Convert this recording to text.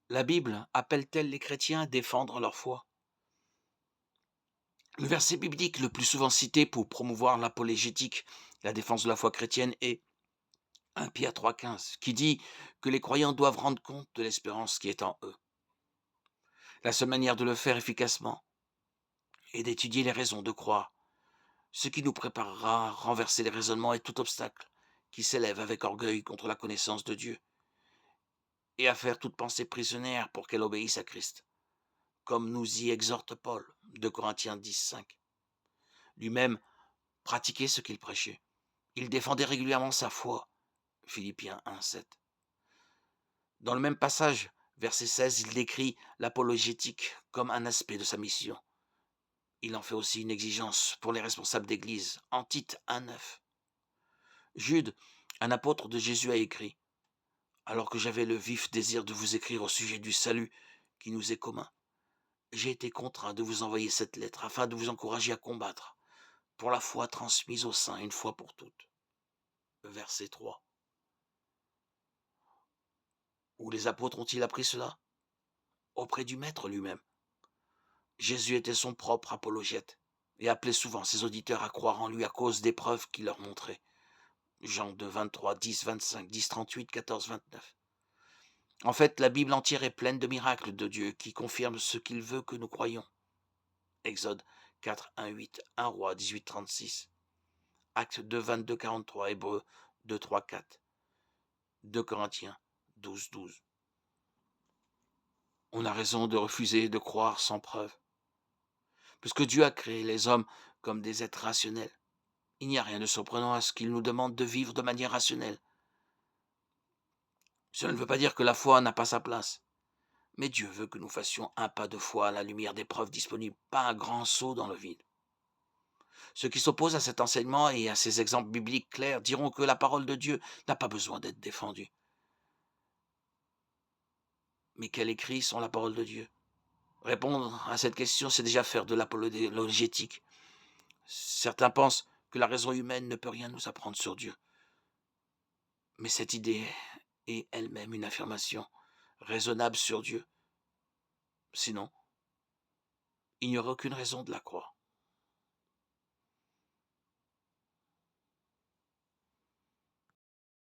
La Bible appelle-t-elle les chrétiens à défendre leur foi? Le verset biblique le plus souvent cité pour promouvoir l'apologétique, la défense de la foi chrétienne, est 1 Pierre 3,15, qui dit que les croyants doivent rendre compte de l'espérance qui est en eux. La seule manière de le faire efficacement est d'étudier les raisons de croire, ce qui nous préparera à renverser les raisonnements et tout obstacle qui s'élève avec orgueil contre la connaissance de Dieu, et à faire toute pensée prisonnière pour qu'elle obéisse à Christ, comme nous y exhorte Paul, de Corinthiens 10,5. Lui-même pratiquait ce qu'il prêchait. Il défendait régulièrement sa foi, Philippiens 1,7. Dans le même passage, verset 16, il décrit l'apologétique comme un aspect de sa mission. Il en fait aussi une exigence pour les responsables d'Église, en Tite 1,9. Jude, un apôtre de Jésus, a écrit: alors que j'avais le vif désir de vous écrire au sujet du salut qui nous est commun, j'ai été contraint de vous envoyer cette lettre afin de vous encourager à combattre pour la foi transmise aux saints une fois pour toutes. Verset 3. Où les apôtres ont-ils appris cela? Auprès du Maître lui-même. Jésus était son propre apologète et appelait souvent ses auditeurs à croire en lui à cause des preuves qu'il leur montrait. Jean 2, 23, 10, 25, 10, 38, 14, 29. En fait, la Bible entière est pleine de miracles de Dieu qui confirment ce qu'il veut que nous croyions. Exode 4, 1, 8, 1 Roi 18, 36, Actes 2, 22, 43, Hébreux 2, 3, 4, 2 Corinthiens 12, 12. On a raison de refuser de croire sans preuve, puisque Dieu a créé les hommes comme des êtres rationnels. Il n'y a rien de surprenant à ce qu'il nous demande de vivre de manière rationnelle. Cela ne veut pas dire que la foi n'a pas sa place, mais Dieu veut que nous fassions un pas de foi à la lumière des preuves disponibles, pas un grand saut dans le vide. Ceux qui s'opposent à cet enseignement et à ces exemples bibliques clairs diront que la parole de Dieu n'a pas besoin d'être défendue. Mais quels écrits sont la parole de Dieu? Répondre à cette question, c'est déjà faire de l'apologétique. Certains pensent que la raison humaine ne peut rien nous apprendre sur Dieu. Mais cette idée est elle-même une affirmation raisonnable sur Dieu. Sinon, il n'y aurait aucune raison de la croire.